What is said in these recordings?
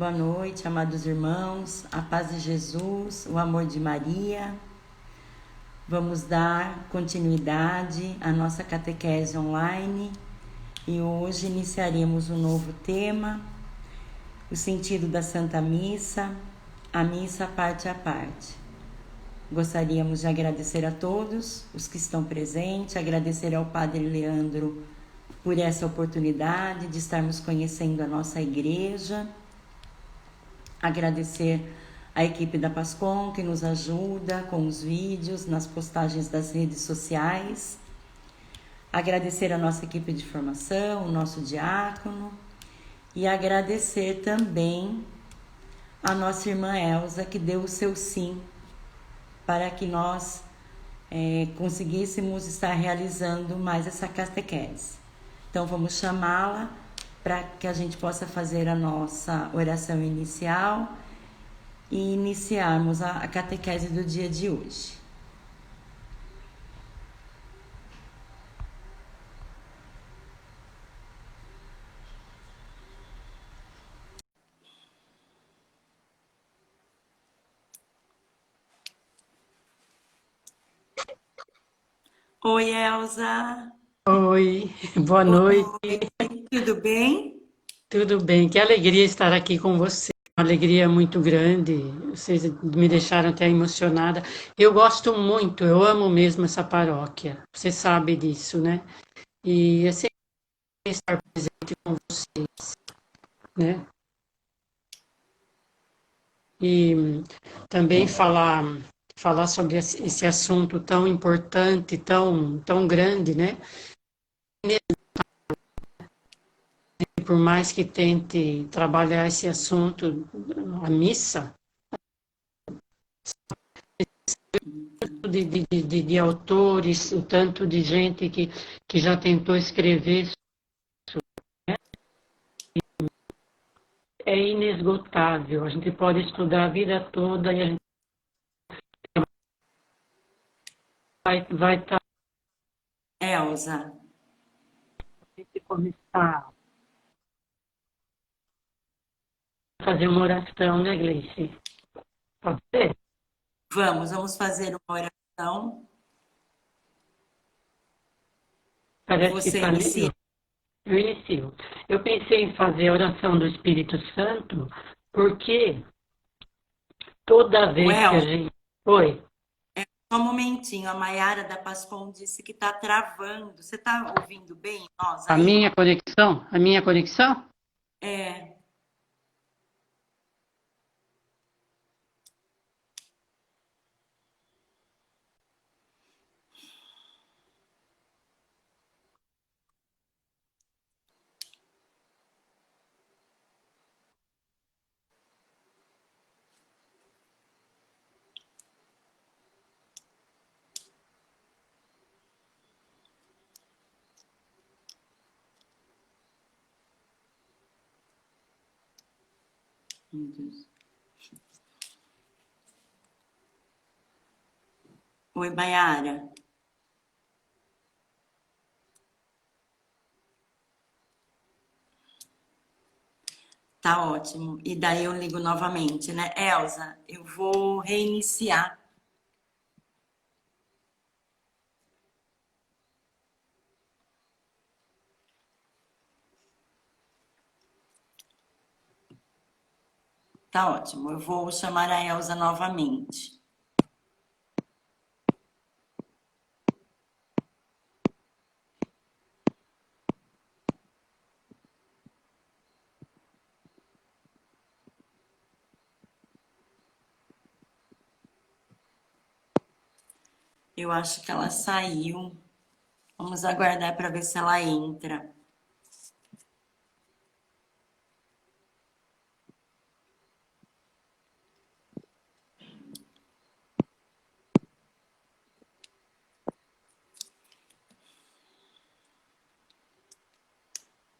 Boa noite, amados irmãos, a paz de Jesus, o amor de Maria. Vamos dar continuidade à nossa catequese online e hoje iniciaremos um novo tema, o sentido da Santa Missa, a missa parte a parte. Gostaríamos de agradecer a todos os que estão presentes, agradecer ao Padre Leandro por essa oportunidade de estarmos conhecendo a nossa igreja. Agradecer a equipe da Pascom que nos ajuda com os vídeos, nas postagens das redes sociais. Agradecer a nossa equipe de formação, o nosso diácono. E agradecer também a nossa irmã Elza, que deu o seu sim para que nós conseguíssemos estar realizando mais essa catequese. Então vamos chamá-la para que a gente possa fazer a nossa oração inicial e iniciarmos a catequese do dia de hoje. Oi, Elza. Oi, boa noite, Oi, tudo bem? tudo bem? Que alegria estar aqui com você, uma alegria muito grande, vocês me deixaram até emocionada. Eu gosto muito, eu amo mesmo essa paróquia, você sabe disso, né? E é sempre estar presente com vocês, né? E também falar sobre esse assunto tão importante, tão grande, né? Por mais que tente trabalhar esse assunto, a missa, de autores, o tanto de gente que já tentou escrever, é inesgotável. A gente pode estudar a vida toda e a gente vai estar Elza, a começar a fazer uma oração, né, Gleice? Pode ser? vamos fazer uma oração. Parece que Você está inicia. meio. Eu inicio. Eu pensei em fazer a oração do Espírito Santo, porque toda O vez que a Elza, gente. Oi, só um momentinho. A Maiara da Pascom disse que está travando. Você está ouvindo bem nós aí? a minha conexão? É, meu Deus. Oi, Maiara. Tá ótimo. E daí eu ligo novamente, né? Elza, eu vou reiniciar. Tá ótimo. Eu vou chamar a Elza novamente. Eu acho que ela saiu. Vamos aguardar para ver se ela entra.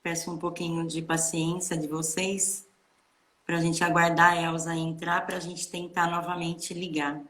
Peço um pouquinho de paciência de vocês para a gente aguardar a Elza entrar para a gente tentar novamente ligar.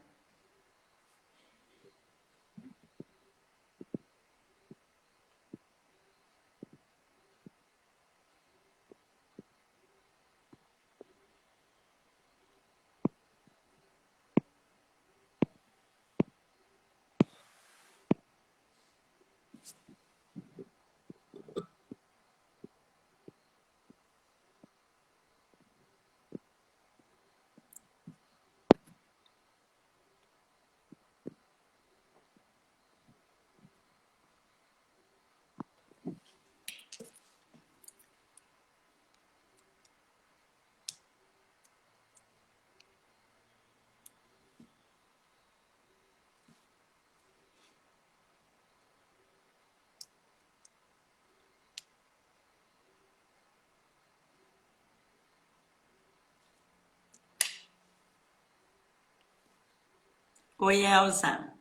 Oi, Elza.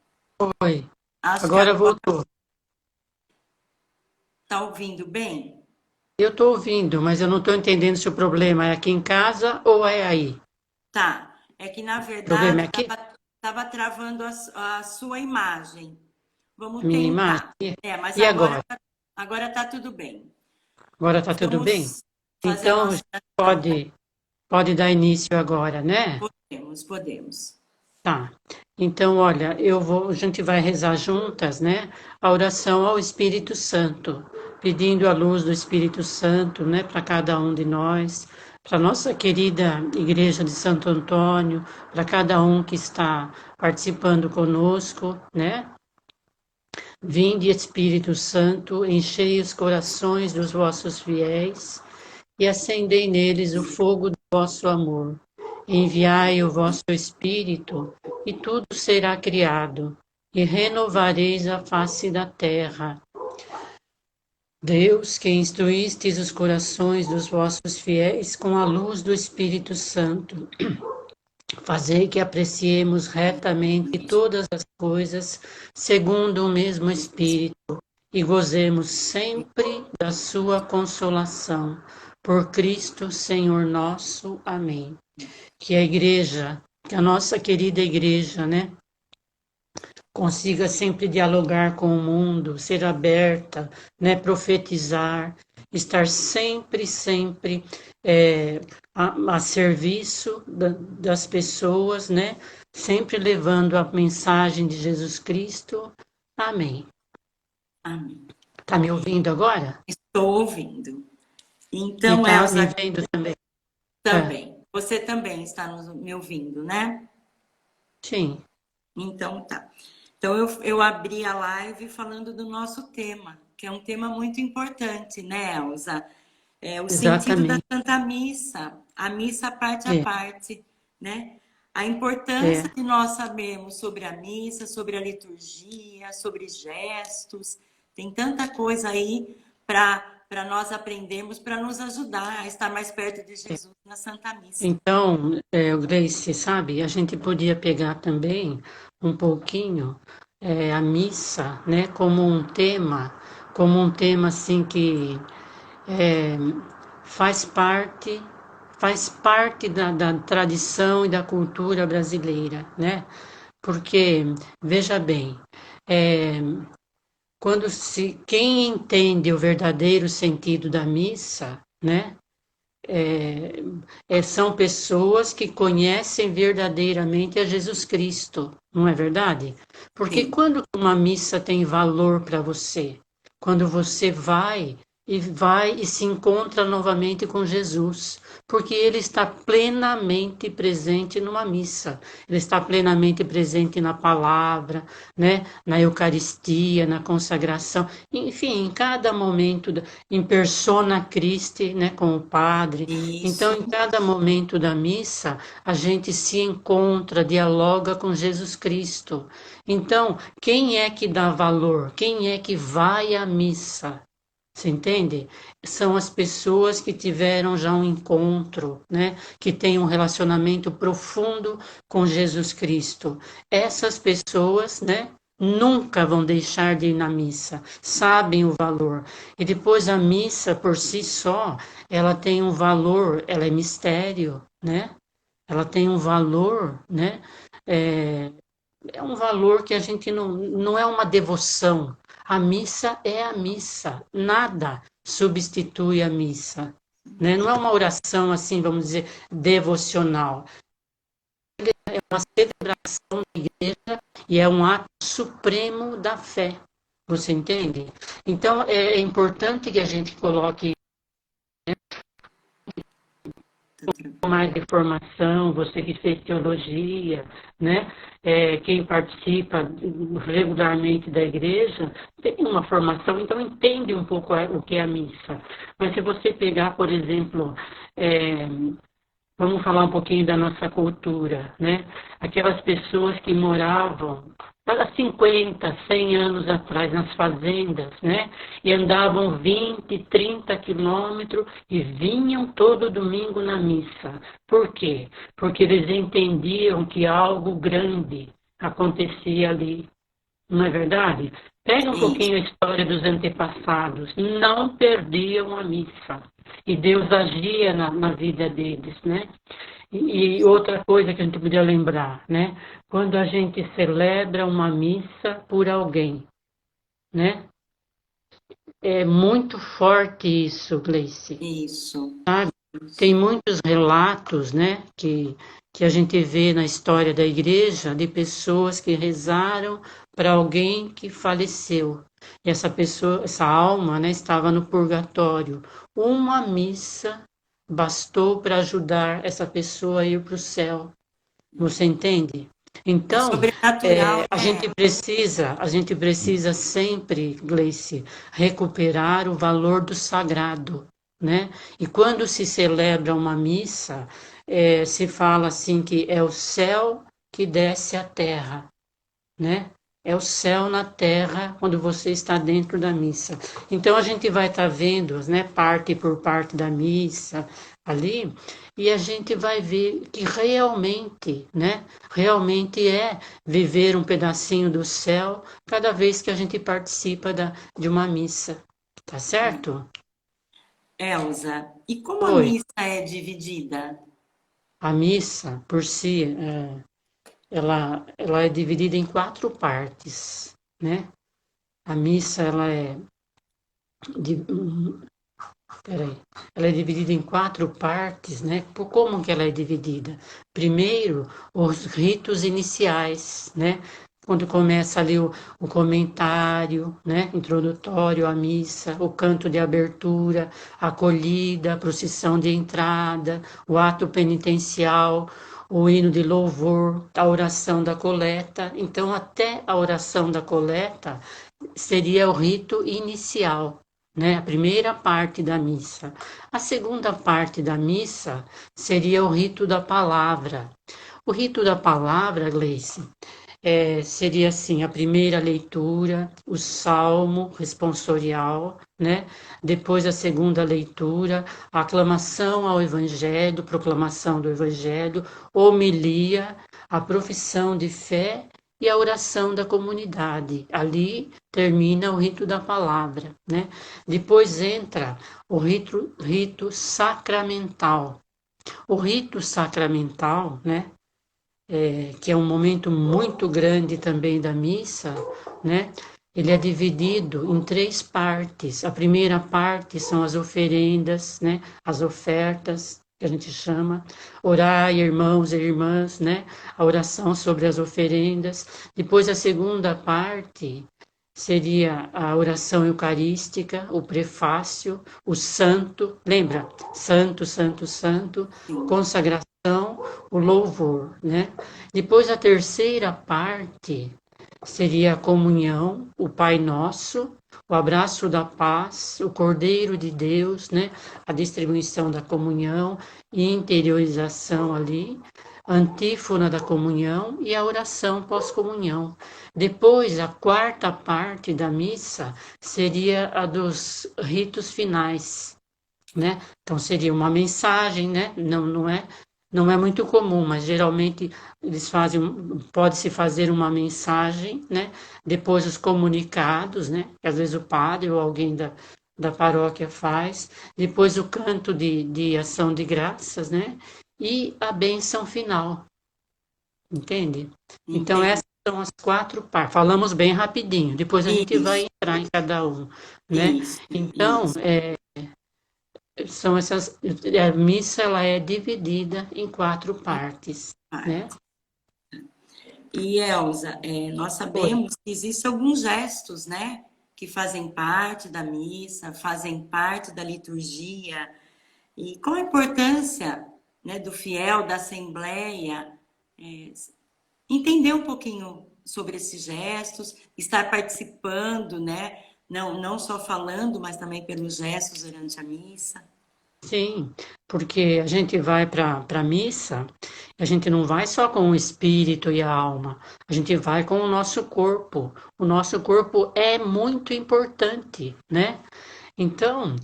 Oi, Acho que agora agora voltou. tá ouvindo bem? Eu estou ouvindo, mas eu não estou entendendo se o problema é aqui em casa ou é aí. Tá. É que, na O problema é verdade, aqui? tava travando a sua imagem. A Vamos minha imagem? tentar. É, mas E agora? agora tá tudo bem. Agora está tudo bem? Vamos fazer a Então, nossa oração, tá? pode dar início agora, né? Podemos. Tá. Então, olha, a gente vai rezar juntas, né? A oração ao Espírito Santo, pedindo a luz do Espírito Santo, né, para cada um de nós, para nossa querida Igreja de Santo Antônio, para cada um que está participando conosco, né? Vinde, Espírito Santo, enchei os corações dos vossos fiéis e acendei neles o fogo do vosso amor. Enviai o vosso Espírito, e tudo será criado, e renovareis a face da terra. Deus, que instruístes os corações dos vossos fiéis com a luz do Espírito Santo, fazei que apreciemos retamente todas as coisas segundo o mesmo Espírito e gozemos sempre da sua consolação. Por Cristo, Senhor nosso. Amém. Que a igreja, que a nossa querida igreja, né, consiga sempre dialogar com o mundo, ser aberta, né, profetizar, estar sempre a serviço das pessoas, né, sempre levando a mensagem de Jesus Cristo. Amém. Amém. Tá me ouvindo agora? Estou ouvindo. E Então, tá me Elza, vendo também? É, também. Você também está me ouvindo, né? sim, Então, tá. Então, eu abri a live falando do nosso tema, que é um tema muito importante, né, Elza? É o sentido da exatamente. Santa Missa, a missa parte a É, parte, né? A importância é. de nós sabermos sobre a missa, sobre a liturgia, sobre gestos, tem tanta coisa aí para nós aprendermos, para nos ajudar a estar mais perto de Jesus na Santa Missa. Então, Gleice, sabe, a gente podia pegar também um pouquinho a missa, né, como um tema assim que é, faz parte, faz parte da tradição e da cultura brasileira, né? Porque, veja bem, é, quem entende o verdadeiro sentido da missa, né? São pessoas que conhecem verdadeiramente a Jesus Cristo, não é verdade? Porque Sim, quando uma missa tem valor para você, quando você vai e se encontra novamente com Jesus, porque ele está plenamente presente numa missa, ele está plenamente presente na palavra, né, na Eucaristia, na consagração, enfim, em cada momento, em persona Christi, né, com o Padre. Então, isso. em cada momento da missa, a gente se encontra, dialoga com Jesus Cristo. Então, quem é que dá valor? Quem é que vai à missa? Você entende? São as pessoas que tiveram já um encontro, né? Que têm um relacionamento profundo com Jesus Cristo. Essas pessoas, né? Nunca vão deixar de ir na missa, sabem o valor. E depois a missa por si só, ela tem um valor, ela é mistério, né? Ela tem um valor, né? É, é um valor que a gente não é uma devoção. A missa é a missa, nada substitui a missa. Né? Não é uma oração assim, vamos dizer, devocional. É uma celebração da igreja e é um ato supremo da fé. Você entende? Então é importante que a gente coloque mais de formação, você que fez teologia, né? Quem participa regularmente da igreja tem uma formação, então entende um pouco o que é a missa. Mas se você pegar, por exemplo, é, vamos falar um pouquinho da nossa cultura, né? Aquelas pessoas que moravam há 50, 100 anos atrás nas fazendas, né? E andavam 20, 30 quilômetros e vinham todo domingo na missa. Por quê? Porque eles entendiam que algo grande, acontecia ali, não é verdade? Pega um Isso. pouquinho a história dos antepassados, não perdiam a missa. E Deus agia na vida deles, né? E outra coisa que a gente podia lembrar, né? Quando a gente celebra uma missa por alguém, né? É muito forte isso, Gleice. Isso. Tem muitos relatos, né, que a gente vê na história da igreja de pessoas que rezaram para alguém que faleceu. E essa pessoa, essa alma, né, estava no purgatório. Uma missa bastou para ajudar essa pessoa a ir para o céu. Você entende? É Então, sobrenatural, né? a gente precisa sempre, Gleice, recuperar o valor do sagrado, né? E quando se celebra uma missa, se fala assim que é o céu que desce à terra, né? É o céu na terra quando você está dentro da missa. Então a gente vai estar vendo, né, parte por parte da missa ali, e a gente vai ver que realmente, né, realmente é viver um pedacinho do céu cada vez que a gente participa de uma missa. Tá certo? Elza, e como a Oi. missa é dividida? A missa, por si, ela é dividida em quatro partes, né? A missa, de- peraí, ela é dividida em quatro partes, né? Por como que ela é dividida? Primeiro, os ritos iniciais, né? Quando começa ali o comentário, né? Introdutório à missa, o canto de abertura, a acolhida, a procissão de entrada, o ato penitencial, o hino de louvor, a oração da coleta. Então, até a oração da coleta seria o rito inicial, né? A primeira parte da missa. A segunda parte da missa seria o rito da palavra. O rito da palavra, Gleice, seria assim, a primeira leitura, o salmo responsorial, né? Depois a segunda leitura, a aclamação ao evangelho, proclamação do evangelho, homilia, a profissão de fé e a oração da comunidade. Ali termina o rito da palavra, né? Depois entra o rito sacramental. O rito sacramental, né? Que é um momento muito grande também da missa, né? Ele é dividido em três partes. A primeira parte são as oferendas, né? As ofertas, que a gente chama. Orai, irmãos e irmãs, né? A oração sobre as oferendas. Depois, a segunda parte seria a oração eucarística, o prefácio, o santo, lembra? Santo, santo, santo, Sim. consagração, o louvor, né? Depois a terceira parte seria a comunhão, o Pai Nosso, o abraço da paz, o Cordeiro de Deus, né? A distribuição da comunhão e interiorização ali, a antífona da comunhão e a oração pós-comunhão. Depois, a quarta parte da missa seria a dos ritos finais, né? Então seria uma mensagem, né? Não é muito comum, mas geralmente eles fazem, pode-se fazer uma mensagem, né? Depois os comunicados, né? Que às vezes o padre ou alguém da paróquia faz. Depois o canto de ação de graças, né? E a bênção final, entende? Então Entendi. essas são as quatro partes. Falamos bem rapidinho. Depois a gente vai Isso, entrar em cada um, né? isso, Então, isso. são essas, a missa ela é dividida em quatro partes, né? E Elza, nós Oi. sabemos que existem alguns gestos, né, que fazem parte da missa, fazem parte da liturgia. E qual a importância, né, do fiel, da assembleia, é, entender um pouquinho sobre esses gestos, estar participando, né, não só falando, mas também pelos gestos durante a missa. Sim, porque a gente vai para a missa, a gente não vai só com o espírito e a alma, a gente vai com o nosso corpo. O nosso corpo é muito importante, né? Então,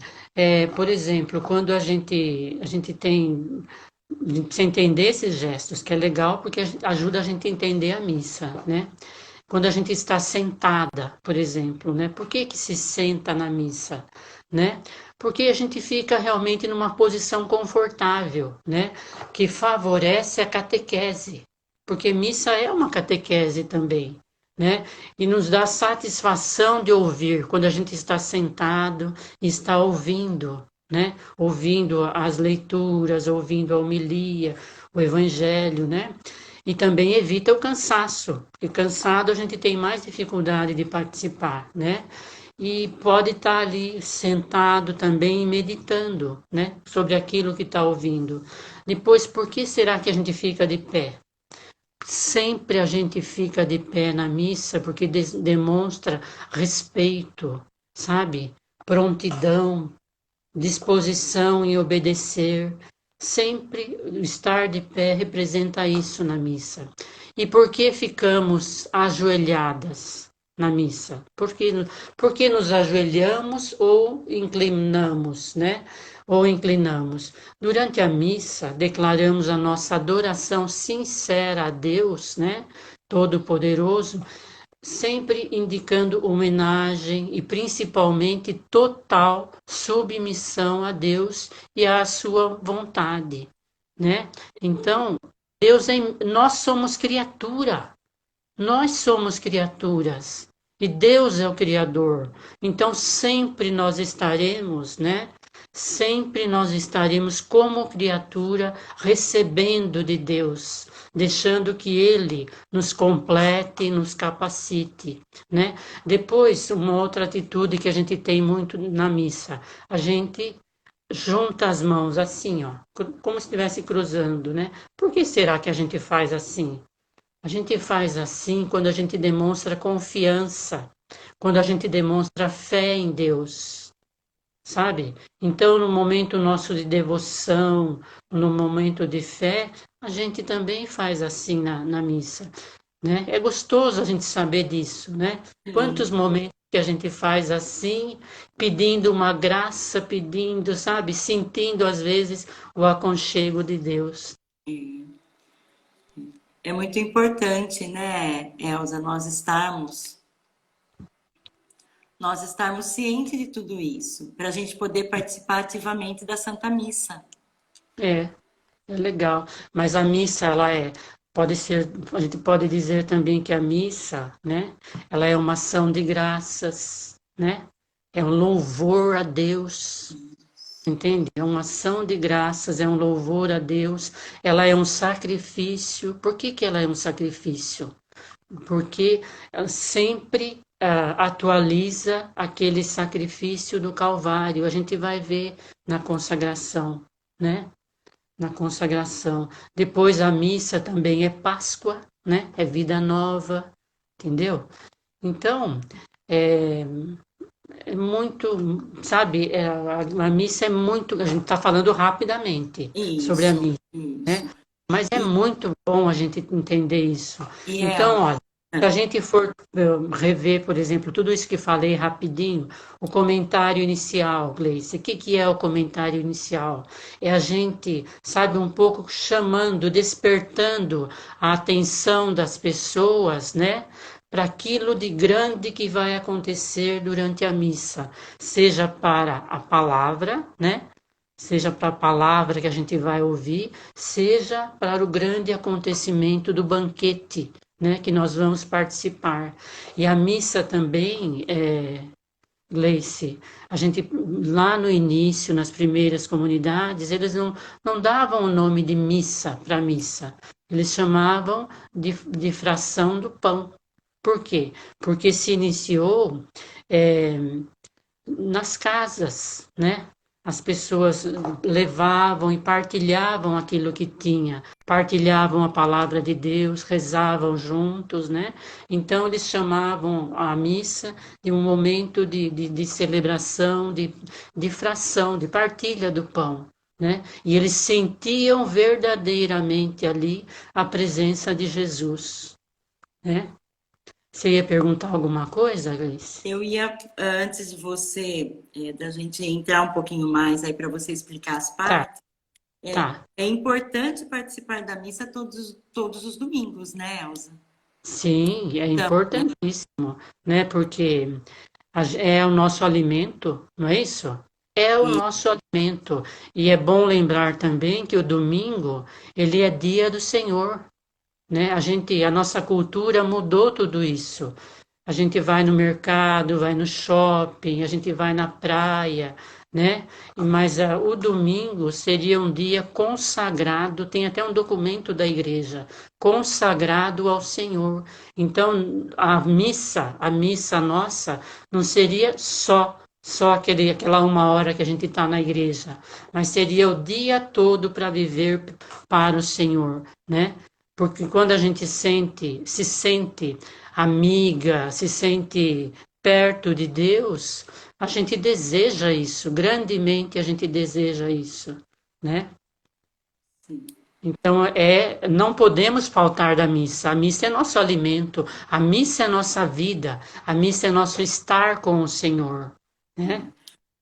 por exemplo, quando a gente tem A gente precisa entender esses gestos, que é legal porque ajuda a gente a entender a missa, né? Quando a gente está sentada, por exemplo, né? Por que que se senta na missa, né? Porque a gente fica realmente numa posição confortável, né? Que favorece a catequese, porque missa é uma catequese também, né? E nos dá satisfação de ouvir quando a gente está sentado e está ouvindo, né? Ouvindo as leituras, ouvindo a homilia, o evangelho, né? E também evita o cansaço, porque cansado a gente tem mais dificuldade de participar, né? E pode estar ali sentado também meditando, né? Sobre aquilo que está ouvindo. Depois, por que será que a gente fica de pé? Sempre a gente fica de pé na missa porque demonstra respeito, sabe? Prontidão, disposição em obedecer. Sempre estar de pé representa isso na missa. E por que ficamos ajoelhadas na missa? Porque nos ajoelhamos ou inclinamos, né? Ou inclinamos. Durante a missa, declaramos a nossa adoração sincera a Deus, né? Todo-Poderoso, sempre indicando homenagem e principalmente total submissão a Deus e à sua vontade, né? Então, nós somos criatura, nós somos criaturas e Deus é o Criador. Então sempre nós estaremos, né? Sempre nós estaremos como criatura recebendo de Deus, deixando que Ele nos complete, nos capacite, né? Depois, uma outra atitude que a gente tem muito na missa, a gente junta as mãos assim, ó, como se estivesse cruzando, né? Por que será que a gente faz assim? A gente faz assim quando a gente demonstra confiança, quando a gente demonstra fé em Deus, sabe? Então, no momento nosso de devoção, no momento de fé, a gente também faz assim na missa, né? É gostoso a gente saber disso, né? Quantos Sim, momentos que a gente faz assim, pedindo uma graça, pedindo, sabe? Sentindo às vezes o aconchego de Deus. é muito importante, né, Elza, nós estarmos cientes de tudo isso, para a gente poder participar ativamente da Santa Missa. É, é legal, mas a missa, pode ser, a gente pode dizer também que a missa, né, ela é uma ação de graças, né, é um louvor a Deus, entende? É uma ação de graças, é um louvor a Deus, ela é um sacrifício. Por que que ela é um sacrifício? Porque ela sempre atualiza aquele sacrifício do Calvário, a gente vai ver na consagração, né? Na consagração. Depois a missa também é Páscoa, né? É vida nova, entendeu? Então, é, é muito, sabe, a missa é muito, a gente está falando rapidamente sobre a Isso, missa, né? isso. Mas é E, muito bom a gente entender isso. e Então, Elza, olha, se a gente for rever, por exemplo, tudo isso que falei rapidinho, o comentário inicial, Gleice, o que que é o comentário inicial? É a gente, sabe, um pouco chamando, despertando a atenção das pessoas, né? Para aquilo de grande que vai acontecer durante a missa, seja para a palavra, né? Seja para a palavra que a gente vai ouvir, seja para o grande acontecimento do banquete, né, que nós vamos participar. E a missa também, Gleice, a gente lá no início, nas primeiras comunidades, eles não davam o nome de missa para missa, eles chamavam de fração do pão. Por quê? Porque se iniciou é, nas casas, né? As pessoas levavam e partilhavam aquilo que tinha, partilhavam a palavra de Deus, rezavam juntos, né? Então eles chamavam a missa de um momento de celebração, de fração, de partilha do pão, né? E eles sentiam verdadeiramente ali a presença de Jesus, né? Você ia perguntar alguma coisa, Grace? eu ia, antes de você, da gente entrar um pouquinho mais aí para você explicar as Tá. partes, Tá. É importante participar da missa todos os domingos, né, Elza? Sim, é Então, importantíssimo, né? Porque é o nosso alimento, não é isso? É o e, nosso alimento. E é bom lembrar também que o domingo, ele é dia do Senhor, né? A nossa cultura mudou tudo isso. A gente vai no mercado, vai no shopping, a gente vai na praia, né? Mas o domingo seria um dia consagrado, tem até um documento da igreja, consagrado ao Senhor. Então, a missa nossa, não seria só aquela 1 hora que a gente está na igreja, mas seria o dia todo para viver para o Senhor, né? Porque quando a gente se sente amiga, se sente perto de Deus, a gente deseja isso, grandemente a gente deseja isso, né? Então não podemos faltar da missa. A missa é nosso alimento, a missa é nossa vida, a missa é nosso estar com o Senhor, né?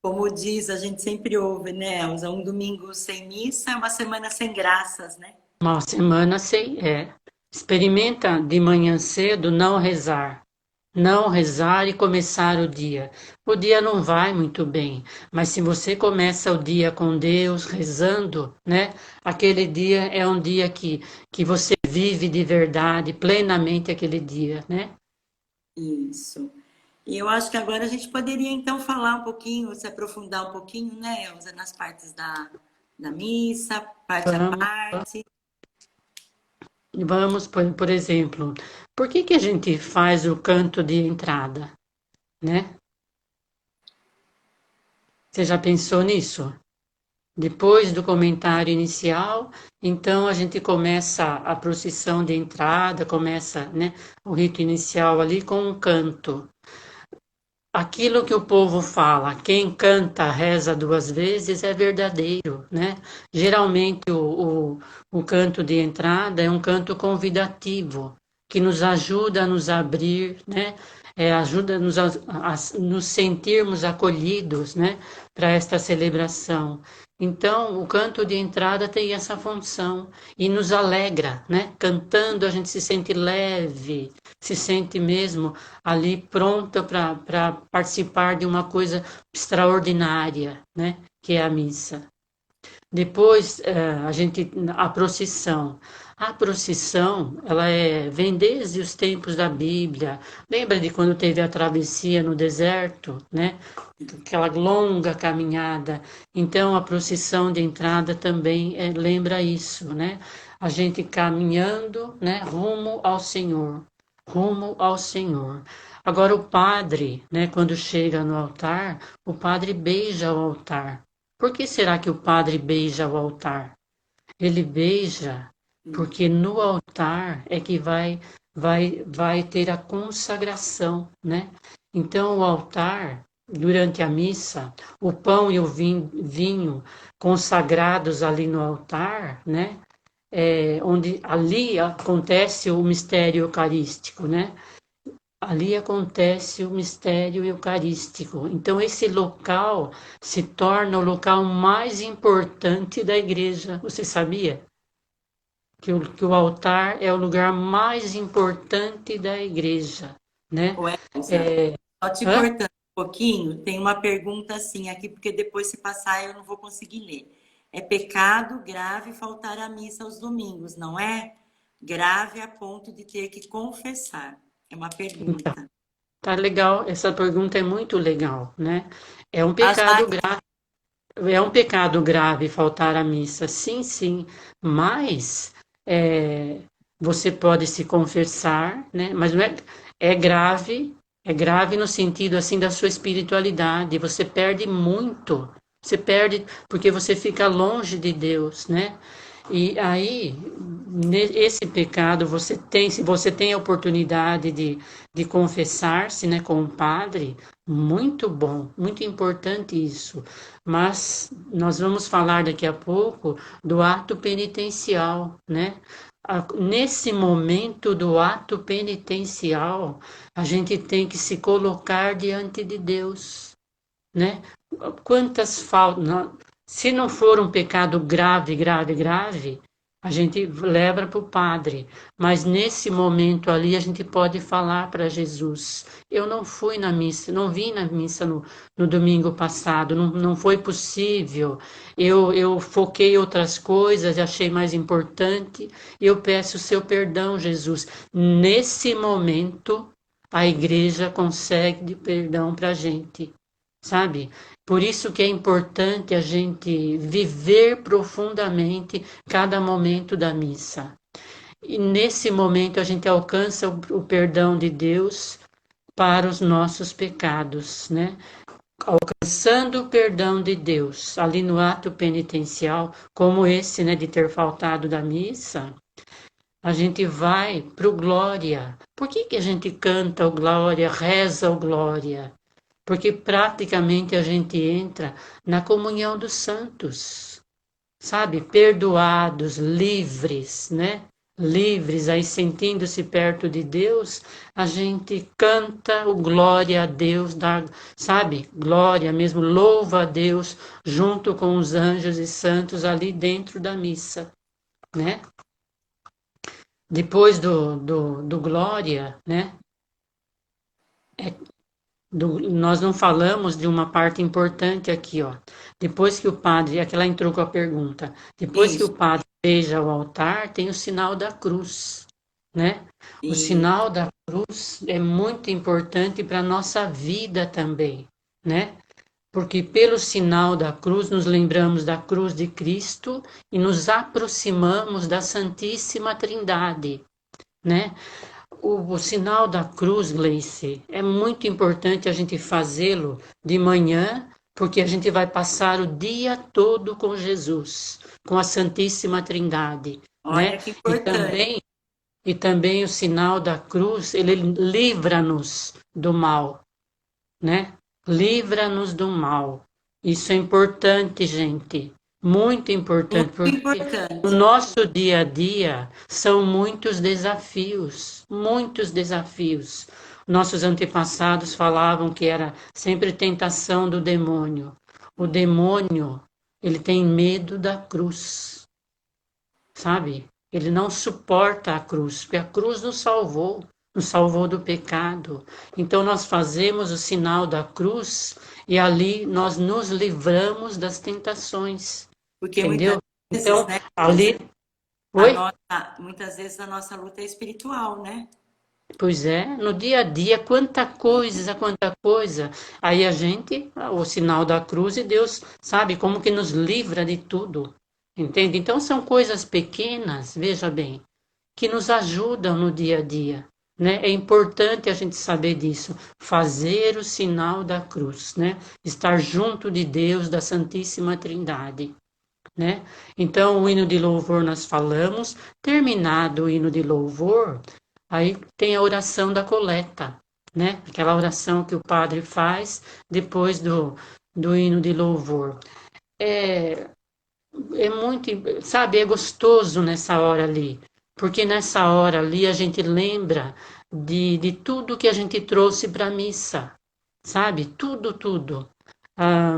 como diz, a gente sempre ouve, né, Elza? Um domingo sem missa é uma semana sem graças, né? Uma semana sem experimenta de manhã cedo não rezar e começar o dia. O dia não vai muito bem, mas se você começa o dia com Deus, rezando, né? Aquele dia é um dia que você vive de verdade, plenamente aquele dia, né? Isso. E eu acho que agora a gente poderia então falar um pouquinho, se aprofundar um pouquinho, né, Elza, nas partes da missa, parte a Vamos, parte. vamos por exemplo, por que a gente faz o canto de entrada, né? Você já pensou nisso? Depois do comentário inicial, então a gente começa a procissão de entrada, começa, né, o rito inicial ali com um canto. Aquilo que o povo fala, quem canta reza 2 vezes, é verdadeiro, né? Geralmente o canto de entrada é um canto convidativo, que nos ajuda a nos abrir, né? Ajuda-nos a nos sentirmos acolhidos, né? Para esta celebração. Então, o canto de entrada tem essa função e nos alegra, né? Cantando a gente se sente leve, se sente mesmo ali pronta para participar de uma coisa extraordinária, né? Que é a missa. Depois a procissão. A procissão, vem desde os tempos da Bíblia. Lembra de quando teve a travessia no deserto, né? Aquela longa caminhada. Então a procissão de entrada também lembra isso, né? A gente caminhando, né? Rumo ao Senhor, rumo ao Senhor. Agora o padre, né? Quando chega no altar, o padre beija o altar. Por que será que o padre beija o altar? Ele beija porque no altar é que vai ter a consagração, né? Então o altar, durante a missa, o pão e o vinho consagrados ali no altar, né? Onde ali acontece o mistério eucarístico, né? Ali acontece o mistério eucarístico. Então, esse local se torna o local mais importante da igreja. Você sabia? Que o altar é o lugar mais importante da igreja, né? Ô, Elza, É, só te hã? cortando um pouquinho, tem uma pergunta assim aqui, porque depois se passar eu não vou conseguir ler. É pecado grave faltar à missa aos domingos, não é? Grave a ponto de ter que confessar. É uma Então, pergunta. tá legal. Essa pergunta é muito legal, né? É um Achar pecado grave. É um pecado grave faltar à missa, sim, sim, mas é, você pode se confessar, né? Mas não é grave no sentido assim da sua espiritualidade. Você perde muito, você perde porque você fica longe de Deus, né? E aí, esse pecado você tem, se você tem a oportunidade de confessar-se, né, com o padre, muito bom, muito importante isso. Mas nós vamos falar daqui a pouco do ato penitencial, né? Nesse momento do ato penitencial, a gente tem que se colocar diante de Deus, né? Quantas faltas. Se não for um pecado grave, grave, grave, a gente leva para o padre. Mas nesse momento ali a gente pode falar para Jesus: eu não fui na missa, não vim na missa no domingo passado, não foi possível. Eu foquei em outras coisas, achei mais importante. Eu peço o seu perdão, Jesus. Nesse momento, a igreja consegue perdão para a gente, sabe? Por isso que é importante a gente viver profundamente cada momento da missa. E nesse momento a gente alcança o perdão de Deus para os nossos pecados, né? Alcançando o perdão de Deus ali no ato penitencial, como esse, né, de ter faltado da missa, a gente vai pro glória. Por que a gente canta o glória, reza o glória? Porque praticamente a gente entra na comunhão dos santos, sabe? Perdoados, livres, né? Livres, aí sentindo-se perto de Deus, a gente canta o glória a Deus, sabe? Glória mesmo, louva a Deus, junto com os anjos e santos ali dentro da missa, né? Depois do glória, né? Nós não falamos de uma parte importante aqui, ó. Depois que o padre, aquela entrou com a pergunta, depois que Isso, o padre beija o altar, tem o sinal da cruz, né? O e sinal da cruz é muito importante para a nossa vida também, né? Porque pelo sinal da cruz nos lembramos da cruz de Cristo e nos aproximamos da Santíssima Trindade, né? O sinal da cruz, Gleice, é muito importante a gente fazê-lo de manhã, porque a gente vai passar o dia todo com Jesus, com a Santíssima Trindade, né? olha que E importante. também, e também o sinal da cruz, ele livra-nos do mal, né? Livra-nos do mal. Isso é importante, gente. Muito importante, Muito porque no importante. nosso dia a dia são muitos desafios, muitos desafios. Nossos antepassados falavam que era sempre tentação do demônio. O demônio, ele tem medo da cruz, sabe? Ele não suporta a cruz, porque a cruz nos salvou do pecado. Então nós fazemos o sinal da cruz e ali nós nos livramos das tentações, Porque muitas entendeu? vezes, Então, né, Rosa, ali, oi? muitas vezes a nossa luta é espiritual, né? Pois é, no dia a dia, quanta coisa, quanta coisa. Aí a gente, o sinal da cruz e Deus sabe como que nos livra de tudo, entende? Então são coisas pequenas, veja bem, que nos ajudam no dia a dia, né? É importante a gente saber disso, fazer o sinal da cruz, né? Estar junto de Deus, da Santíssima Trindade, né? Então, o hino de louvor nós falamos, terminado o hino de louvor, aí tem a oração da coleta, né? Aquela oração que o padre faz depois do hino de louvor. É, é muito, sabe, é gostoso nessa hora ali, porque nessa hora ali a gente lembra de tudo que a gente trouxe para a missa, sabe? Tudo, tudo. Ah,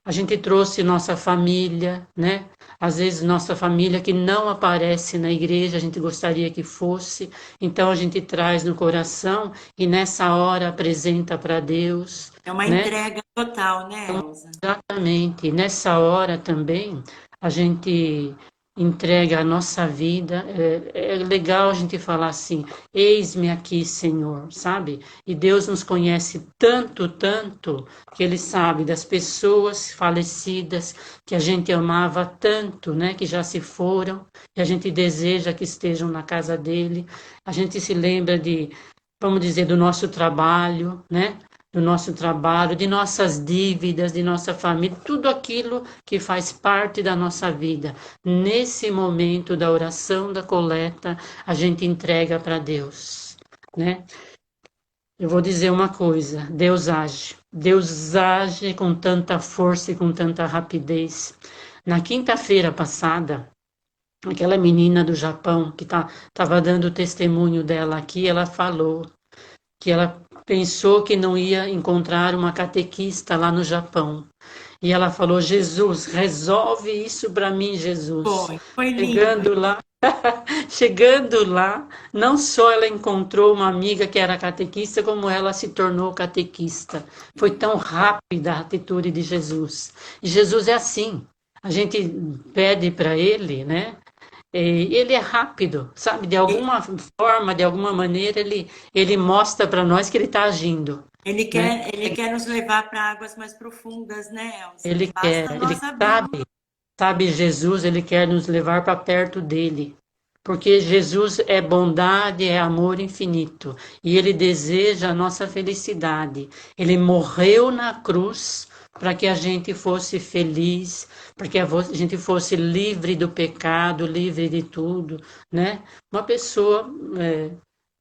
a gente trouxe nossa família, né? Às vezes nossa família que não aparece na igreja, a gente gostaria que fosse, então a gente traz no coração e nessa hora apresenta para Deus, É uma né? entrega total, né, Elza? Exatamente. E nessa hora também a gente entrega a nossa vida. É legal a gente falar assim: eis-me aqui, Senhor, sabe? E Deus nos conhece tanto, tanto, que Ele sabe das pessoas falecidas que a gente amava tanto, né? Que já se foram, e a gente deseja que estejam na casa dele. A gente se lembra de, vamos dizer, do nosso trabalho, né? Do nosso trabalho, de nossas dívidas, de nossa família, tudo aquilo que faz parte da nossa vida. Nesse momento da oração, da coleta, a gente entrega para Deus, né? Eu vou dizer uma coisa, Deus age. Deus age com tanta força e com tanta rapidez. Na quinta-feira passada, aquela menina do Japão que estava dando o testemunho dela aqui, ela falou que ela pensou que não ia encontrar uma catequista lá no Japão. E ela falou: Jesus, resolve isso para mim, Jesus. Foi lindo. Chegando lá, chegando lá, não só ela encontrou uma amiga que era catequista, como ela se tornou catequista. Foi tão rápida a atitude de Jesus. E Jesus é assim. A gente pede para ele, né? E ele é rápido, sabe? De alguma forma, de alguma maneira, ele mostra para nós que ele está agindo, né? Ele quer nos levar para águas mais profundas, né, Elsa? Ele quer, Basta ele nós abrirmos. sabe, Jesus, ele quer nos levar para perto dele. Porque Jesus é bondade, é amor infinito. E ele deseja a nossa felicidade. Ele morreu na cruz para que a gente fosse feliz, para que a gente fosse livre do pecado, livre de tudo, né? Uma pessoa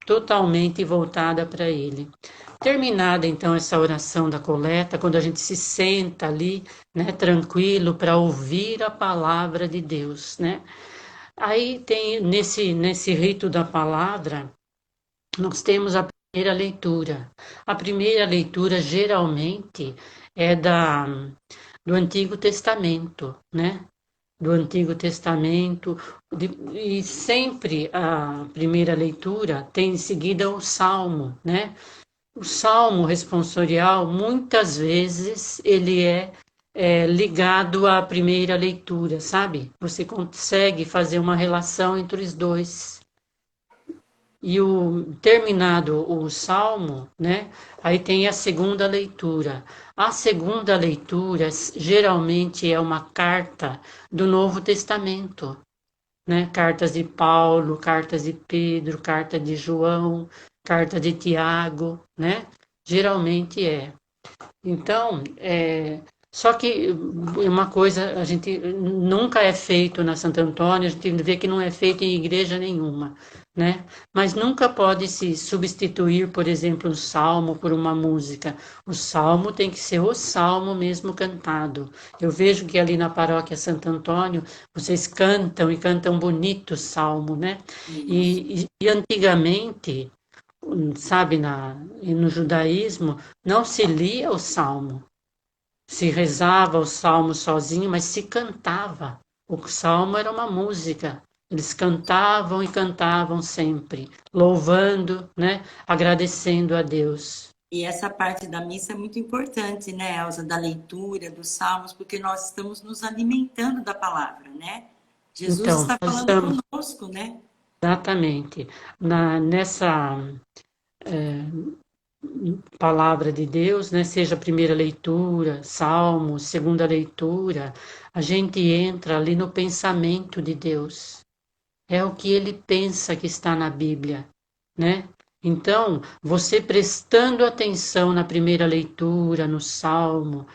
totalmente voltada para ele. Terminada então essa oração da coleta, quando a gente se senta ali, né, tranquilo para ouvir a palavra de Deus, né? Aí tem nesse rito da palavra, nós temos a primeira leitura. A primeira leitura geralmente é do Antigo Testamento, né? Do Antigo Testamento, e sempre a primeira leitura tem em seguida o Salmo, né? O Salmo responsorial, muitas vezes, ele é ligado à primeira leitura, sabe? Você consegue fazer uma relação entre os dois. E terminado o Salmo, né? Aí tem a segunda leitura. A segunda leitura geralmente é uma carta do Novo Testamento, né? Cartas de Paulo, cartas de Pedro, carta de João, carta de Tiago, né? Geralmente é. Então, só que uma coisa a gente nunca é feito na Santo Antônio, a gente vê que não é feito em igreja nenhuma, né? Mas nunca pode se substituir, por exemplo, um salmo por uma música. O salmo tem que ser o salmo mesmo cantado. Eu vejo que ali na paróquia Santo Antônio vocês cantam e cantam bonito o salmo, né? E antigamente, sabe, no judaísmo, não se lia o salmo, se rezava o salmo sozinho, mas se cantava. O salmo era uma música. Eles cantavam e cantavam sempre, louvando, né, agradecendo a Deus. E essa parte da missa é muito importante, né, Elsa, da leitura, dos salmos, porque nós estamos nos alimentando da palavra, né? Jesus Então, está nós falando estamos conosco, né? exatamente nessa palavra de Deus, né, seja a primeira leitura, salmo, segunda leitura, a gente entra ali no pensamento de Deus. É o que ele pensa que está na Bíblia, né? Então, você prestando atenção na primeira leitura, no Salmo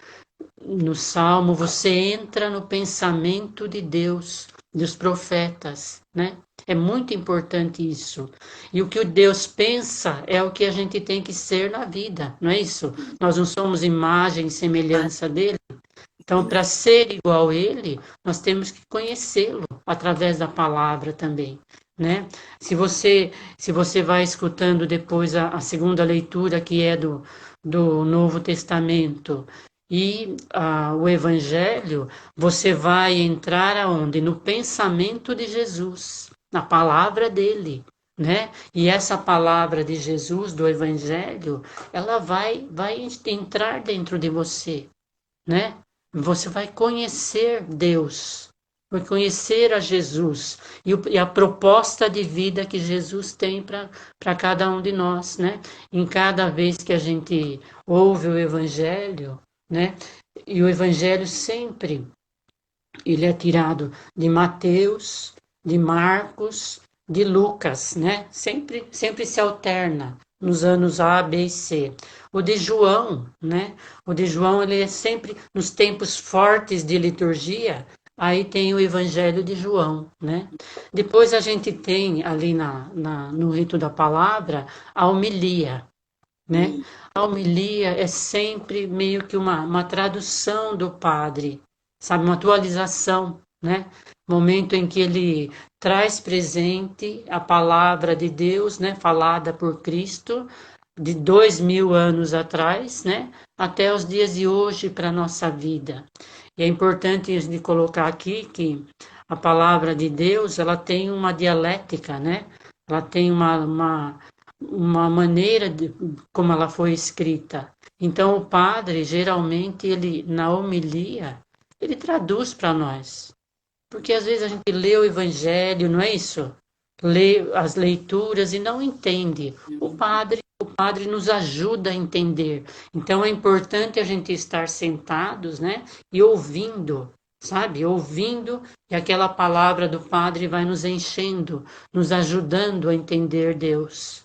você entra no pensamento de Deus, dos profetas, né? É muito importante isso. E o que o Deus pensa é o que a gente tem que ser na vida, não é isso? Nós não somos imagem e semelhança dele. Então, para ser igual a ele, nós temos que conhecê-lo através da palavra também, né? Se você vai escutando depois a segunda leitura, que é do Novo Testamento, e o Evangelho, você vai entrar aonde? No pensamento de Jesus, na palavra dele, né? E essa palavra de Jesus, do Evangelho, ela vai entrar dentro de você, né? Você vai conhecer Deus, vai conhecer a Jesus e a proposta de vida que Jesus tem para cada um de nós, né? Em cada vez que a gente ouve o Evangelho, né? E o Evangelho sempre ele é tirado de Mateus, de Marcos, de Lucas, né? Sempre se alterna nos anos A, B e C. O de João, né? O de João ele é sempre nos tempos fortes de liturgia. Aí tem o Evangelho de João, né? Depois a gente tem ali no rito da palavra a homilia, né? A homilia é sempre meio que uma tradução do padre, sabe? Uma atualização, né? Momento em que ele traz presente a palavra de Deus, né? Falada por Cristo, de 2000 anos atrás, né, até os dias de hoje para a nossa vida. E é importante de colocar aqui que a palavra de Deus, ela tem uma dialética, né? Ela tem uma maneira de como ela foi escrita. Então, o padre, geralmente, ele, na homilia, ele traduz para nós. Porque às vezes a gente lê o evangelho, não é isso? Lê as leituras e não entende. O padre nos ajuda a entender. Então é importante a gente estar sentados, né? E ouvindo, sabe? Ouvindo, e aquela palavra do padre vai nos enchendo, nos ajudando a entender Deus,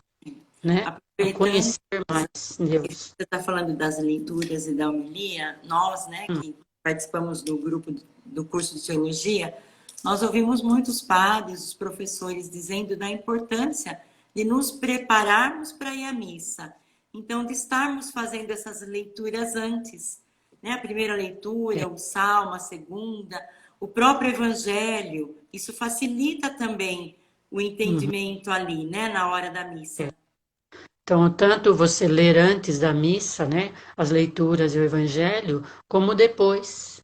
né? A Aproveitando conhecer mais que Deus. você está falando das leituras e da homilia, nós, né, Hum, que participamos do grupo do curso de teologia, nós ouvimos muitos padres, os professores dizendo da importância de nos prepararmos para ir à missa. Então, de estarmos fazendo essas leituras antes, né? A primeira é, leitura, o salmo, a segunda, o próprio evangelho, isso facilita também o uhum, entendimento ali, né, na hora da é. missa. Então, tanto você ler antes da missa, né, as leituras e o evangelho, como depois,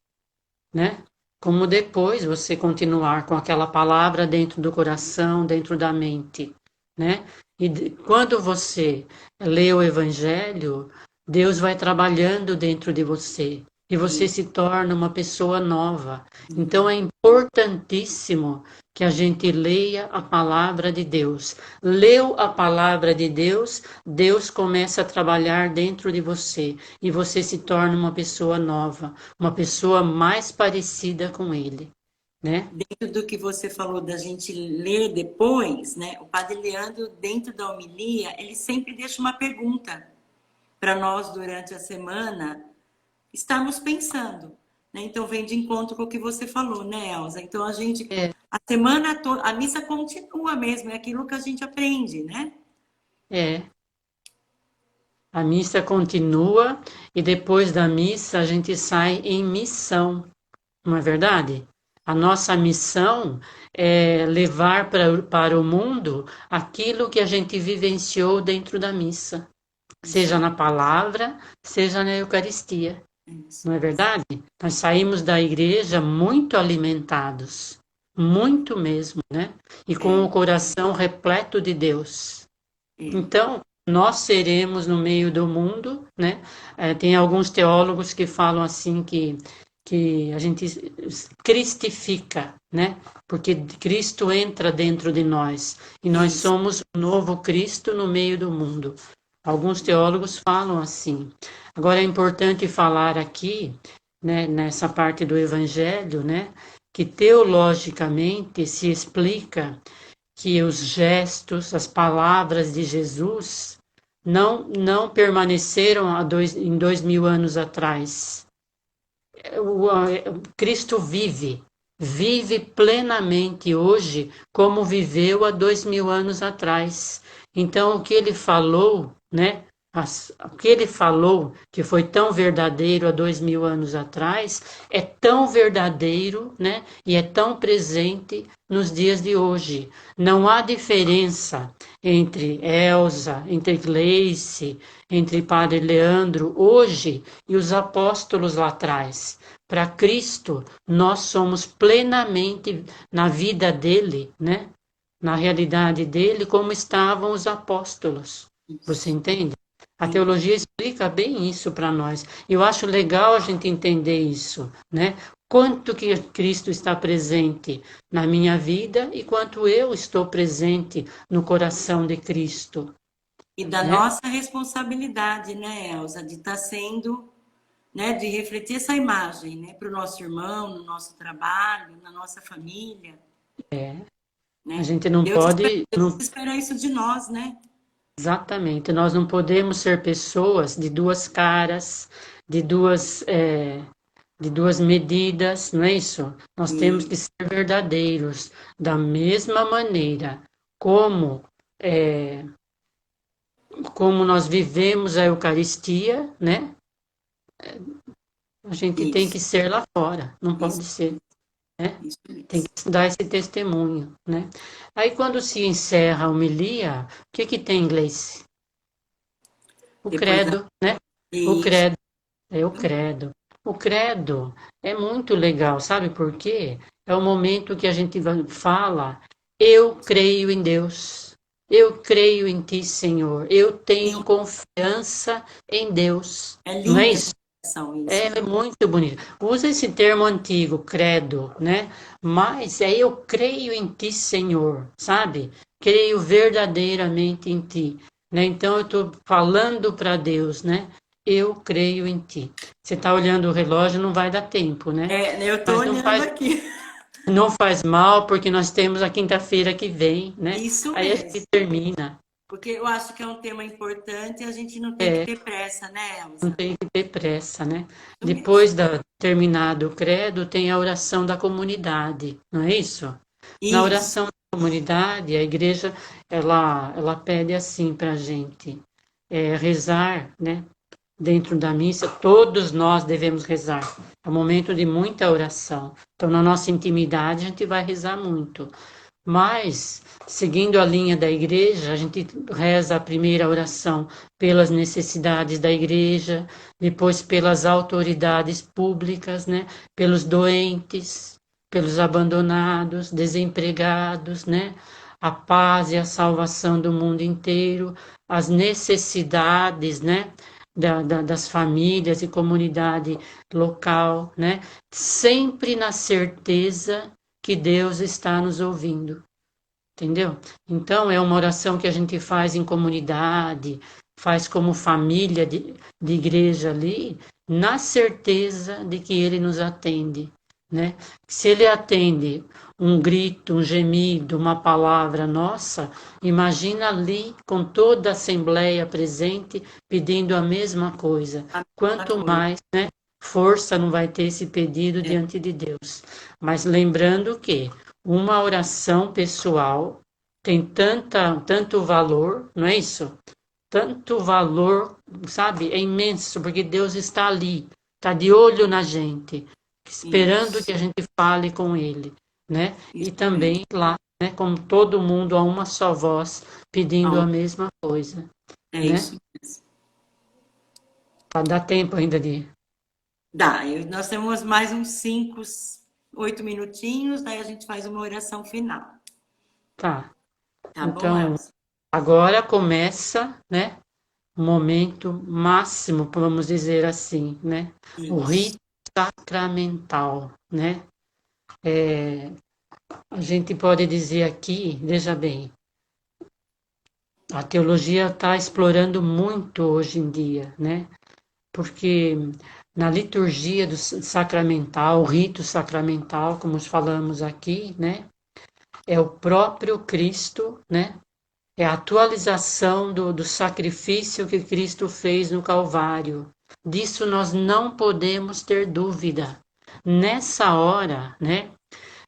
né? Como depois você continuar com aquela palavra dentro do coração, dentro da mente, né? E quando você lê o evangelho, Deus vai trabalhando dentro de você e você E, se torna uma pessoa nova. Então é importantíssimo que a gente leia a palavra de Deus. Leu a palavra de Deus, Deus começa a trabalhar dentro de você e você se torna uma pessoa nova, uma pessoa mais parecida com Ele, né? dentro do que você falou da gente ler depois, né? O Padre Leandro, dentro da homilia, ele sempre deixa uma pergunta para nós durante a semana estarmos pensando, né? Então vem de encontro com o que você falou, né, Elza? Então a gente, É, a semana toda, a missa continua mesmo, é aquilo que a gente aprende, né? é. A missa continua e depois da missa a gente sai em missão, não é verdade? A nossa missão é levar para o mundo aquilo que a gente vivenciou dentro da missa, Isso seja aí, na palavra, seja na Eucaristia, é isso não é mesmo. verdade? Nós saímos da igreja muito alimentados, muito mesmo, né? E com É, o coração repleto de Deus. é. Então, nós seremos no meio do mundo, né? Tem alguns teólogos que falam assim que a gente cristifica, né? Porque Cristo entra dentro de nós e nós Isso. somos o novo Cristo no meio do mundo. Alguns teólogos falam assim. Agora é importante falar aqui, né, nessa parte do Evangelho, né, que teologicamente se explica que os gestos, as palavras de Jesus não permaneceram em 2000 anos atrás. Cristo vive plenamente hoje como viveu há 2000 anos atrás. Então, o que ele falou, né? O que ele falou, que foi tão verdadeiro há 2000 anos atrás, é tão verdadeiro, né? E é tão presente nos dias de hoje. Não há diferença entre Elsa, entre Gleice, entre Padre Leandro hoje e os apóstolos lá atrás. Para Cristo, nós somos plenamente na vida dele, né? Na realidade dele, como estavam os apóstolos. Você Isso. entende? A teologia explica bem isso para nós. Eu acho legal a gente entender isso, né? Quanto que Cristo está presente na minha vida e quanto eu estou presente no coração de Cristo, E da né? nossa responsabilidade, né, Elza, de estar sendo, né, de refletir essa imagem, né, para o nosso irmão, no nosso trabalho, na nossa família, A né? gente não pode, Deus espera isso de nós, né? exatamente, nós não podemos ser pessoas de duas caras, de duas, de duas medidas, não é isso? Nós temos E que ser verdadeiros, da mesma maneira como, é, como nós vivemos a Eucaristia, né? A gente tem isso, que ser lá fora, não isso, pode ser, né? isso Tem mesmo. que dar esse testemunho, né? Aí quando se encerra a homilia, o que que tem em inglês? O Depois credo, né? O isso. credo, é o credo. O credo é muito legal, sabe por quê? É o momento que a gente fala, eu creio em Deus, eu creio em Ti, Senhor, eu tenho confiança em Deus. É Não é linda essa isso? expressão, isso. É muito bonito. Usa esse termo antigo, credo, né? Mas é eu creio em ti, Senhor, sabe? Creio verdadeiramente em ti, né? Então eu estou falando para Deus, né? Eu creio em ti. Você está olhando o relógio, não vai dar tempo, né? É, eu tô Mas olhando aqui. não faz mal, porque nós temos a quinta-feira que vem, né? Isso Aí a mesmo. gente termina. Porque eu acho que é um tema importante e a gente não tem que É, ter pressa, né, não Elza? tem que ter pressa, né? Isso mesmo. Depois da terminado o credo, tem a oração da comunidade, não é isso? Na Isso. oração da comunidade, a igreja ela pede assim para a gente rezar, né? Dentro da missa, todos nós devemos rezar. É um momento de muita oração. Então, na nossa intimidade, a gente vai rezar muito. Mas, seguindo a linha da igreja, a gente reza a primeira oração pelas necessidades da igreja, depois pelas autoridades públicas, né? Pelos doentes, pelos abandonados, desempregados, né? A paz e a salvação do mundo inteiro, as necessidades, né? Das famílias e comunidade local, né? Sempre na certeza que Deus está nos ouvindo, entendeu? Então, é uma oração que a gente faz em comunidade, faz como família de igreja ali, na certeza de que Ele nos atende, né? Se Ele atende um grito, um gemido, uma palavra nossa, imagina ali com toda a assembleia presente pedindo a mesma coisa. A mesma Quanto coisa. mais, né? Força não vai ter esse pedido É, diante de Deus. Mas lembrando que uma oração pessoal tem tanto valor, não é isso? Tanto valor, sabe? É imenso, porque Deus está ali, está de olho na gente, esperando isso. que a gente fale com Ele, né? E Isso mesmo. também lá, né? Como todo mundo a uma só voz, pedindo a Então, mesma coisa, é né? isso mesmo. Dá tempo ainda de. Dá. Nós temos mais uns 5, 8 minutinhos, daí a gente faz uma oração final. Tá. Tá bom, Então, Elza? agora começa, né? O momento máximo, vamos dizer assim, né? O Isso. rito sacramental, né? A gente pode dizer aqui, veja bem, a teologia está explorando muito hoje em dia, né? Porque na liturgia do sacramental, o rito sacramental, como falamos aqui, né? É o próprio Cristo, né? É a atualização do sacrifício que Cristo fez no Calvário. Disso nós não podemos ter dúvida. Nessa hora, né?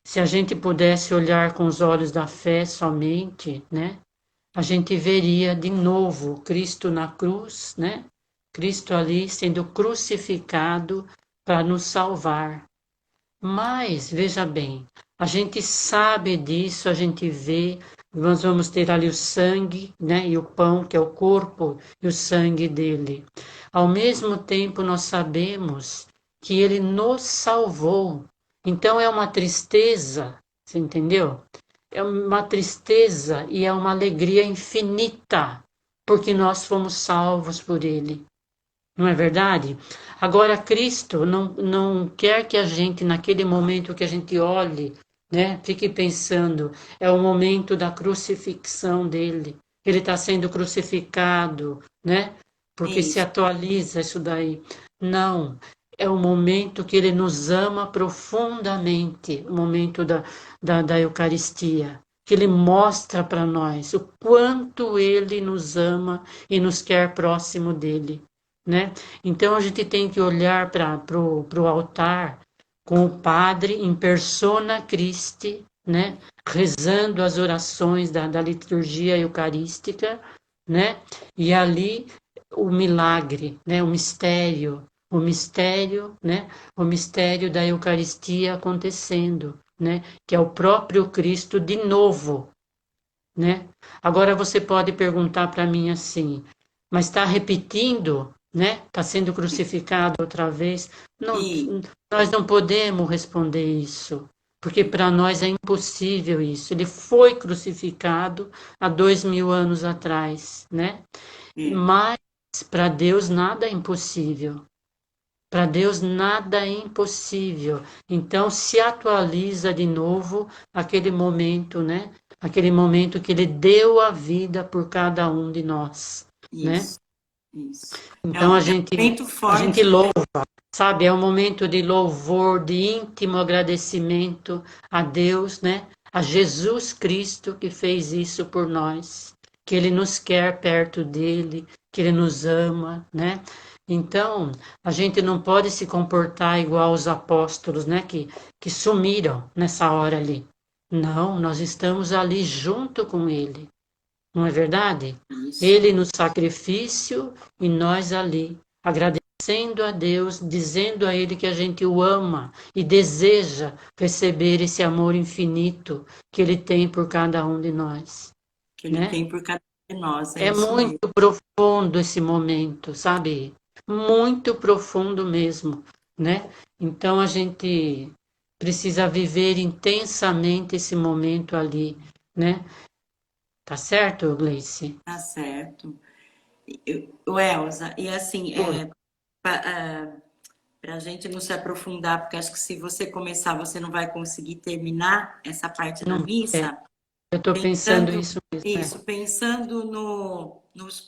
Se a gente pudesse olhar com os olhos da fé somente, né? A gente veria de novo Cristo na cruz, né? Cristo ali sendo crucificado para nos salvar. Mas, veja bem, a gente sabe disso, a gente vê, nós vamos ter ali o sangue, né, e o pão, que é o corpo e o sangue dele. Ao mesmo tempo, nós sabemos que ele nos salvou. Então, é uma tristeza, você entendeu? É uma tristeza e é uma alegria infinita, porque nós fomos salvos por ele. Não é verdade? Agora, Cristo não quer que a gente, naquele momento que a gente olhe, né, fique pensando, é o momento da crucifixão dele. Ele está sendo crucificado, né? Porque se Isso. atualiza isso daí. Não, é o momento que ele nos ama profundamente, o momento da Eucaristia. Que ele mostra para nós o quanto ele nos ama e nos quer próximo dele, né? Então a gente tem que olhar para o altar com o padre em persona Christi, né? Rezando as orações da liturgia eucarística, né? E ali o milagre, né? O mistério, né? O mistério da Eucaristia acontecendo, né? Que é o próprio Cristo de novo, né? Agora você pode perguntar para mim assim, mas está repetindo, né? Está sendo crucificado outra vez. Não, E, nós não podemos responder isso, porque para nós é impossível isso. Ele foi crucificado há 2000 anos atrás, né? é, Mas para Deus nada é impossível. Para Deus nada é impossível. Então se atualiza de novo aquele momento, né? Aquele momento que ele deu a vida por cada um de nós, né? isso, isso. Então É um momento a gente forte, né? louva, sabe? É um momento de louvor, de íntimo agradecimento a Deus, né? A Jesus Cristo que fez isso por nós, que Ele nos quer perto dele, que Ele nos ama, né? Então, a gente não pode se comportar igual os apóstolos, né? Que sumiram nessa hora ali. Não, nós estamos ali junto com Ele, não é verdade? Isso. Ele no sacrifício e nós ali, agradecendo a Deus, dizendo a Ele que a gente o ama e deseja receber esse amor infinito que Ele tem por cada um de nós, Que ele né? tem por cada um de nós, é É isso muito mesmo. profundo esse momento, sabe? Muito profundo mesmo, né? Então a gente precisa viver intensamente esse momento ali, né? Tá certo, Gleice? Tá certo. O Elza, e assim, Oi. para a gente não se aprofundar, porque acho que se você começar, você não vai conseguir terminar essa parte da Não, é, missa. eu estou pensando Pensando isso mesmo. isso, pensando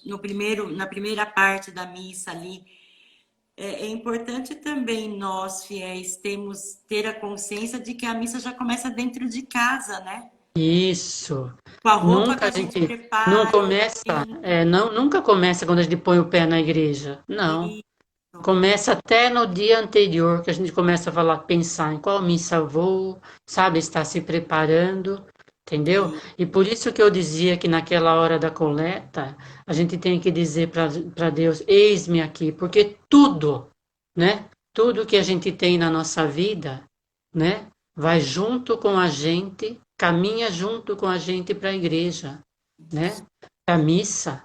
no primeiro, na primeira parte da missa ali, é importante também nós, fiéis, ter a consciência de que a missa já começa dentro de casa, né? Isso. Com a roupa que Nunca a a gente gente não prepara, o começa, vinho, não, nunca começa quando a gente põe o pé na igreja. Não. isso, Começa até no dia anterior, que a gente começa a falar, pensar em qual missa eu vou, sabe, estar se preparando, entendeu? e E por isso que eu dizia que naquela hora da coleta, a gente tem que dizer para Deus, eis-me aqui, porque tudo, né? Tudo que a gente tem na nossa vida, né? Vai junto com a gente, caminha junto com a gente para a igreja, né? Para a missa,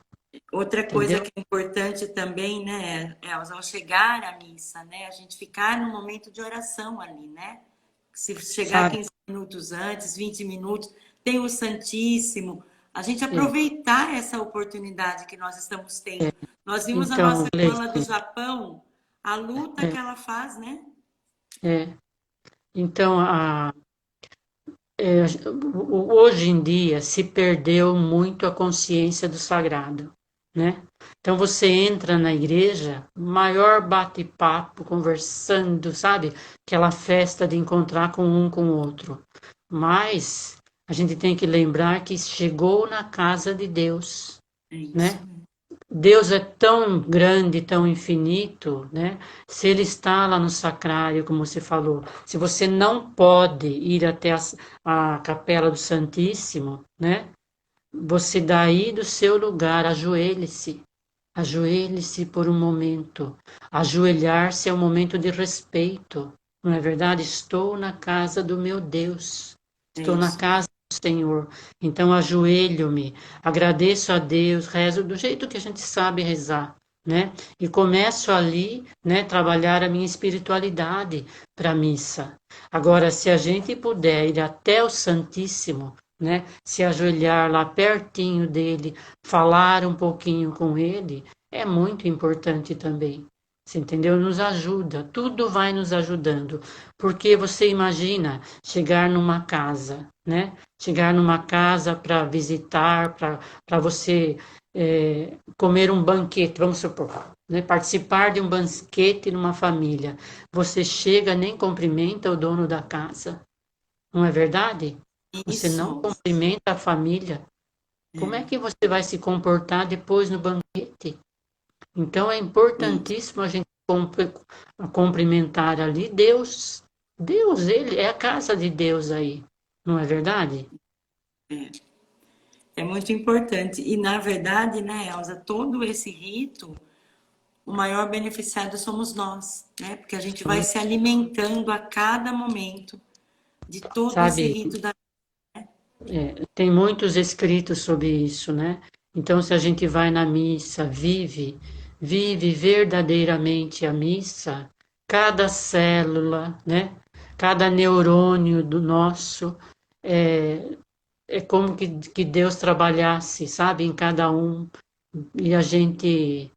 outra coisa entendeu? que é importante também, né, Elza, ao chegar à missa, né, a gente ficar no momento de oração ali, né? Se chegar Sabe? 15 minutos antes, 20 minutos, tem o Santíssimo, a gente É, aproveitar essa oportunidade que nós estamos tendo. Nós vimos a então, nossa irmã lá do Gleice, Japão, a luta que ela faz, né? é, então, hoje em dia se perdeu muito a consciência do sagrado, né? Então você entra na igreja, maior bate-papo, conversando, sabe? Aquela festa de encontrar com um com o outro. Mas a gente tem que lembrar que chegou na casa de Deus, É isso né? mesmo. Deus é tão grande, tão infinito, né? Se Ele está lá no sacrário, como você falou, se você não pode ir até a capela do Santíssimo, né? Você daí do seu lugar, ajoelhe-se. Ajoelhe-se por um momento. Ajoelhar-se é um momento de respeito. Não é verdade? Estou na casa do meu Deus. É Estou na isso. casa do Senhor. Então ajoelho-me, agradeço a Deus, rezo do jeito que a gente sabe rezar, né? E começo ali, né, trabalhar a minha espiritualidade para a missa. Agora, se a gente puder ir até o Santíssimo, né, se ajoelhar lá pertinho dele, falar um pouquinho com ele, é muito importante também. Você entendeu? Nos ajuda, tudo vai nos ajudando. Porque você imagina chegar numa casa, né? Chegar numa casa para visitar, para você comer um banquete, vamos supor, né? Participar de um banquete numa família. Você chega, nem cumprimenta o dono da casa, não é verdade? Você não Isso. cumprimenta a família. Como é É, que você vai se comportar depois no banquete? Então é isso. importantíssimo a gente cumprimentar ali Deus. Deus, ele é a casa de Deus aí, não é verdade? É muito importante. E, na verdade, né, Elza, todo esse rito, o maior beneficiado somos nós, né? Porque a gente vai se alimentando a cada momento de todo esse Sabe, rito da. tem muitos escritos sobre isso, né? Então, se a gente vai na missa, vive verdadeiramente a missa, cada célula, né? Cada neurônio do nosso é, é como que Deus trabalhasse, sabe, em cada um, e a gente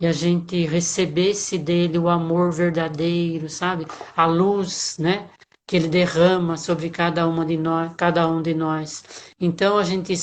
e a gente recebesse dele o amor verdadeiro, sabe? A luz, né? Que ele derrama sobre cada uma de nós, cada um de nós. Então a gente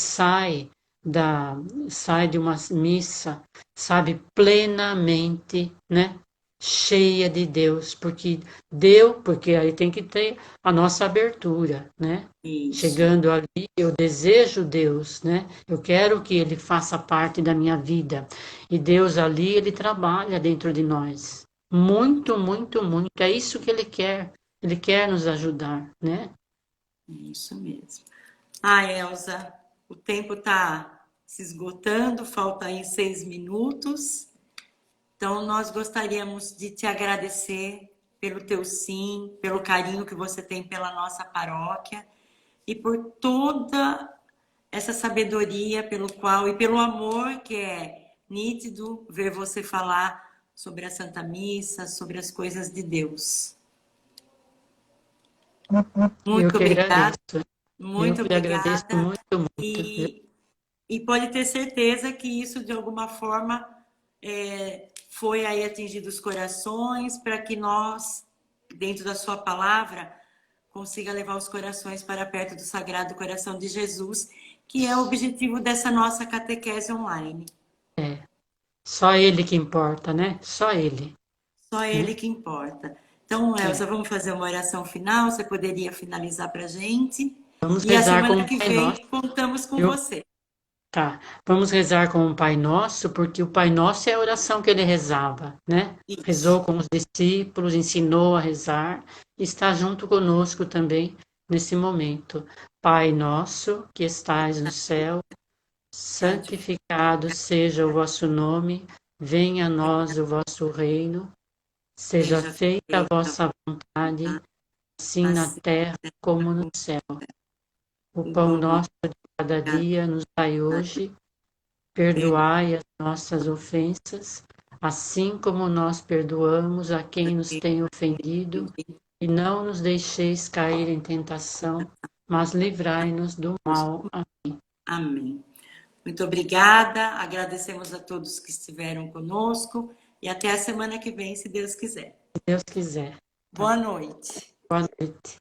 da sai de uma missa, sabe, plenamente, né? Cheia de Deus, porque aí tem que ter a nossa abertura, né? Isso, Chegando ali, eu desejo Deus, né? Eu quero que ele faça parte da minha vida. E Deus ali, ele trabalha dentro de nós. Muito, muito, muito. É isso que ele quer. Ele quer nos ajudar, né? isso mesmo. Ah, Elza, o tempo está se esgotando, falta aí 6 minutos. Então, nós gostaríamos de te agradecer pelo teu sim, pelo carinho que você tem pela nossa paróquia e por toda essa sabedoria pelo qual e pelo amor que é nítido ver você falar sobre a Santa Missa, sobre as coisas de Deus. Eu Muito que obrigada, agradeço. Eu muito que agradeço obrigada. muito, muito. Viu? E, e pode ter certeza que isso, de alguma forma, foi aí atingido os corações para que nós, dentro da sua palavra, consiga levar os corações para perto do Sagrado Coração de Jesus, que é o objetivo dessa nossa catequese online. É, só ele que importa, né? Só ele, Só né? ele que importa. Então, É. Elza, vamos fazer uma oração final? Você poderia finalizar para a gente? Vamos E a rezar com semana o que Pai Nosso, vem contamos com viu? você. Tá. Vamos rezar com o Pai Nosso, porque o Pai Nosso é a oração que ele rezava, né? Isso. Rezou com os discípulos, ensinou a rezar, e está junto conosco também nesse momento. Pai nosso, que estais no céu, Santificado santificado seja o vosso nome, venha a nós o vosso reino, seja seja feita a feita a vossa vontade, vontade, assim na assim terra como no céu. O o pão pão nosso nosso de cada de cada dia nos dai hoje. dia. Perdoai as nossas ofensas, assim como nós perdoamos a quem nos tem ofendido, e não nos deixeis cair em tentação, mas livrai-nos do mal. Amém. Muito obrigada. Agradecemos a todos que estiveram conosco e até a semana que vem, se Deus quiser. Se Deus quiser. Boa Tá? noite. Boa noite.